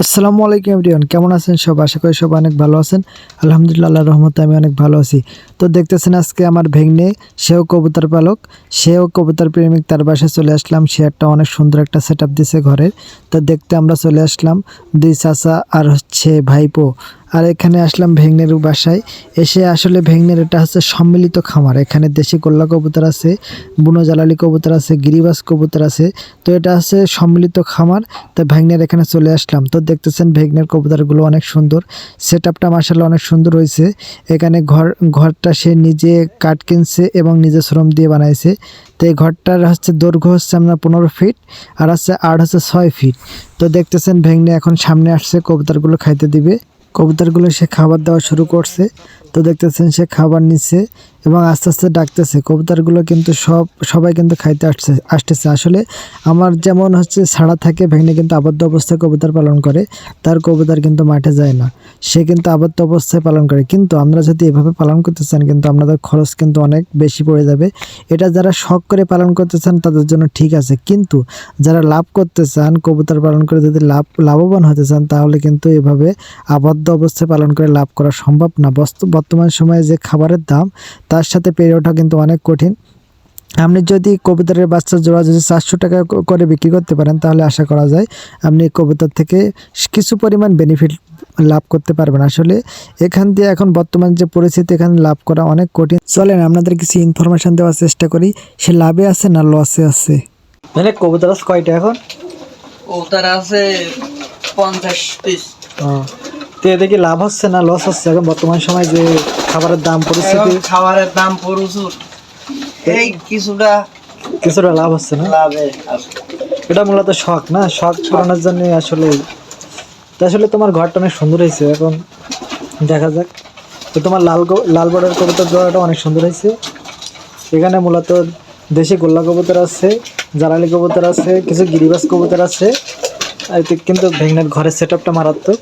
আসসালামু আলাইকুম এভরিওয়ান, কেমন আছেন সব? আশা করি সব অনেক ভালো আছেন। আলহামদুলিল্লাহ, আল্লাহর রহমতে আমি অনেক ভালো আছি। তো দেখতেছেন আজকে আমার ভাগ্নে, সেও কবুতর পালক, সেও কবুতর প্রেমিক, তার বাসায় চলে আসলাম। সে একটা অনেক সুন্দর একটা সেট আপ দিছে ঘরের। তো দেখতে আমরা চলে আসলাম, দুই চাচা আর হচ্ছে ভাইপো। আর এখানে আসলাম ভেগনের বাসায়। এসে আসলে ভেগনের এটা হচ্ছে সম্মিলিত খামার। এখানে দেশি গোল্লা কবুতর আছে, বুনো জালালি কবুতর আছে, গিরিবাজ কবুতর আছে। তো এটা হচ্ছে সম্মিলিত খামার। তো ভেগনের এখানে চলে আসলাম। তো দেখতেছেন ভেগনের কবুতরগুলো অনেক সুন্দর। সেট আপটা মাসাল্লাহ অনেক সুন্দর হয়েছে। এখানে ঘরটা সে নিজে কাঠ কিনছে এবং নিজে শ্রম দিয়ে বানাইছে। তো এই ঘরটার হচ্ছে দৈর্ঘ্য হচ্ছে আপনার 15 ফিট, আর হচ্ছে 6 ফিট। তো দেখতেছেন ভেগনে এখন সামনে আসছে, কবুতরগুলো খাইতে দিবে। কবুতরগুলো সে খাবার দেওয়া শুরু করছে। তো দেখতেছেন সে খাবার নিচ্ছে এবং আস্তে আস্তে ডাকতেছে। কবুতরগুলো কিন্তু সবাই কিন্তু খাইতে আসতেছে। আসলে আমার যেমন হচ্ছে ছাড়া থাকে, ভেঙে কিন্তু আবদ্ধ অবস্থায় কবুতর পালন করে, তার কবুতর কিন্তু মাঠে যায় না, সে কিন্তু আবদ্ধ অবস্থায় পালন করে। কিন্তু আমরা যদি এভাবে পালন করতে চান, কিন্তু আপনাদের খরচ কিন্তু অনেক বেশি পড়ে যাবে। এটা যারা শখ করে পালন করতে চান তাদের জন্য ঠিক আছে, কিন্তু যারা লাভ করতে চান, কবুতর পালন করে যদি লাভবান হতে চান, তাহলে কিন্তু এভাবে আবদ্ধ অবস্থায় পালন করে লাভ করা সম্ভব না। বর্তমান সময়ে যে খাবারের দাম, তার সাথে পেরে ওঠা কিন্তু অনেক কঠিন। আপনি যদি কবুতরের বাচ্চা জোড়া যদি 400 টাকা করে বিক্রি করতে পারেন, তাহলে আশা করা যায় আপনি কবুতর থেকে কিছু পরিমাণ বেনিফিট লাভ করতে পারবেন। আসলে এখান দিয়ে এখন বর্তমান যে পরিস্থিতি, এখানে লাভ করা অনেক কঠিন। চলেন আপনাদের কিছু ইনফরমেশন দেওয়ার চেষ্টা করি, সে লাভে আছে না লসে আছে। মানে কবুতর কয়টা এখন? কবুতর আছে 50 পিস। তো এতে কি লাভ হচ্ছে না লস হচ্ছে এখন বর্তমান সময় যে খাবারের দাম পরিস্থিতি? খাবারের দাম প্রচুর, এই কিছুটা লাভ হচ্ছে না। লাভে আছে। এটা মূলত শখ না, শখ পূরণের জন্য আসলে। তো আসলে তোমার ঘরটা অনেক সুন্দর হয়েছে, এখন দেখা যাক। তো তোমার লাল বর্ডার কবুতর জোড়াটা অনেক সুন্দর হয়েছে। এখানে মূলত দেশি গোল্লা কবুতর আছে, জালালি কবুতর আছে, কিছু গিরিবাজ কবুতর আছে। কিন্তু ভেগনার ঘরের সেট আপটা মারাত্মক।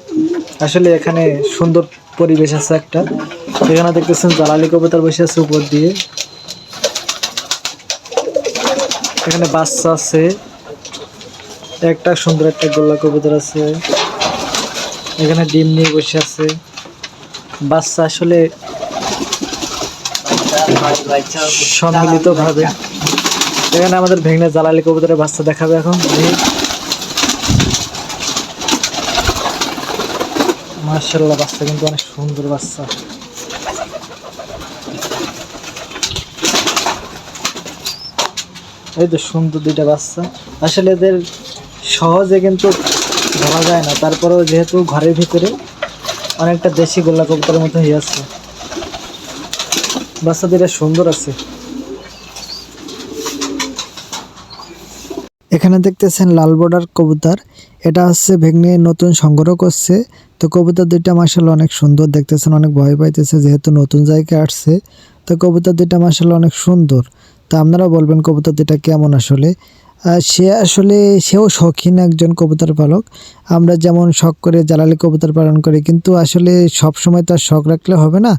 আসলে এখানে সুন্দর পরিবেশ আছে একটা। এখানে দেখতেছেন জালালি কবুতর বসে আছে উপর দিয়ে। এখানে বাচ্চা আছে, একটা সুন্দর একটা গোল্লা কবুতর আছে। এখানে ডিম নিয়ে বসে আছে বাচ্চা। আসলে সম্মিলিত ভাবে এখানে আমাদের ভেঙে জালালি কবুতরের বাচ্চা দেখাবে এখন। মাশাআল্লাহ, বাচ্চা কিন্তু অনেক সুন্দর বাচ্চা। এই তো সুন্দর দুইটা বাচ্চা। আসলে এদের সহজে কিন্তু ধরা যায় না, তারপরেও যেহেতু ঘরের ভিতরে অনেকটা দেশি গোল্লা কবুতরের মতো হয়ে আছে। বাচ্চা দুইটা সুন্দর আছে। এখানে দেখতেছেন লাল বর্ডার কবুতর, এটা হচ্ছে ভেগনে নতুন সংগ্রহ করছে। তো কবুতর দুইটা মাশাআল্লাহ অনেক সুন্দর দেখতেছেন, অনেক ভয় পাইতেছে যেহেতু নতুন জায়গায় আসছে। তো কবুতর দুইটা মাশাআল্লাহ অনেক সুন্দর। তো আপনারা বলবেন কবুতর দুইটা কেমন। আসলে সেও শৌখিন একজন কবুতর পালক। আমরা যেমন শখ করে জালালি কবুতর পালন করি, কিন্তু আসলে সব সময় তো আর শখ রাখলে হবে না,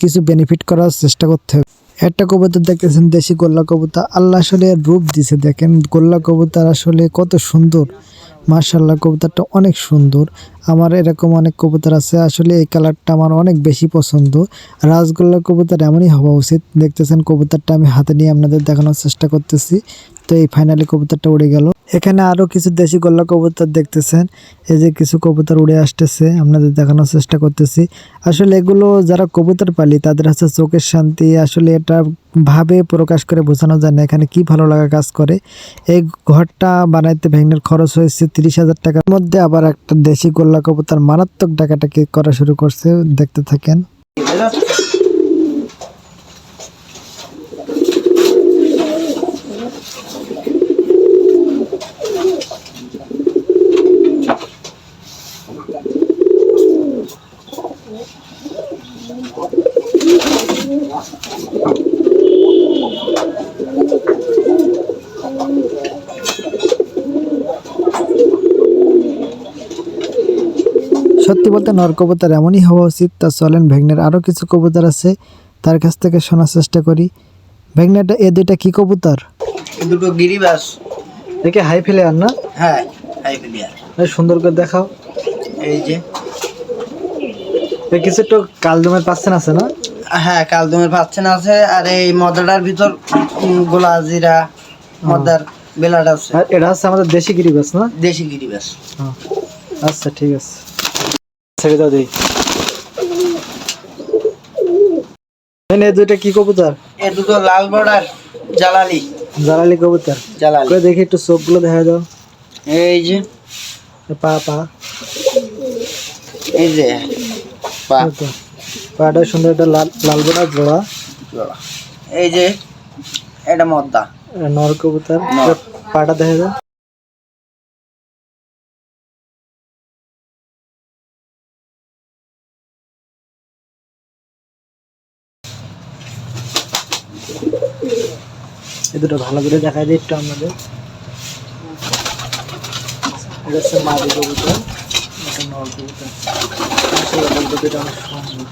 কিছু বেনিফিট করার চেষ্টা করতে হবে। একটা কবুতর দেখতেছেন দেশি গোল্লা কবুতর, আল্লাহ আসলে রূপ দিছে, দেখেন গোল্লা কবুতর আসলে কত সুন্দর। মাশাআল্লাহ, কবুতরটা অনেক সুন্দর। আমার এরকম অনেক কবুতর আছে, আসলে এই কালারটা আমার অনেক বেশি পছন্দ। রাজগোল্লা কবুতর এমনই হওয়া উচিত। দেখতেছেন কবুতরটা আমি হাতে নিয়ে আপনাদের দেখানোর চেষ্টা করতেছি। তো এই ফাইনালি কবুতরটা উড়ে গেল। এখানে আরো কিছু দেশি গোল্লা কবুতর দেখতেছেন, এই যে কিছু কবুতর উড়ে আসতেছে, আপনাদের দেখানোর চেষ্টা করতেছি। আসলে এগুলো যারা কবুতর পালি তাদের হচ্ছে চোখের শান্তি। আসলে এটা ভাবে প্রকাশ করে বোঝানো যায় না, এখানে কি ভালো লাগা কাজ করে। এই ঘরটা বানাইতে ভেঙনের খরচ হয়েছে 30,000 টাকার মধ্যে। আবার একটা দেশি গোল্লা কবুতর মারাত্মক ডাকাটাকি করা শুরু করছে, দেখতে থাকেন। সত্যি বলতে নর কবুতর এমনই হওয়া উচিত। তা চলেন ভেগনের আরো কিছু কবুতর আছে, তার কাছ থেকে শোনার চেষ্টা করি। ভেগনাটা এ দুইটা কি কবুতর? দুটো গিরিবাস। দেখে হাই ফেলে আর না? হ্যাঁ, হাই ফিলিয়ার। সুন্দর করে দেখাও। এই যে কিছু একটু কালদমের পাচ্ছেন আছে না? হ্যাঁ কালদমের পাচ্ছেন আছে, আর এই মদাটার ভিতর গোলা জিরা মদার বেলাট আছে। আর এটা হচ্ছে আমাদের দেশি গিরিবাস না? দেশি গিরিবাস। আচ্ছা ঠিক আছে, ছেড়ে দাও দিই। এই দুইটা কি কবুতর? এ দুটো লাল বর্ডার জালালি। জালালি কবুতর। জালালি। কই দেখি একটু চোখগুলো দেখা দাও। এই যে পা পা এই যে পা এই তো। পাটা সুন্দর একটা লাল লাল বোনা জোড়া। এই যে এটা মদ্দা নর কবুতর। নর। পাটা দেখা দাও। এই দুটো ভালো করে দেখা দিই একটু আমাদের। এটা হচ্ছে মাদি কবুতর, এটা নর কবুতর। আসলে বলতে এটা অনেক সুন্দর।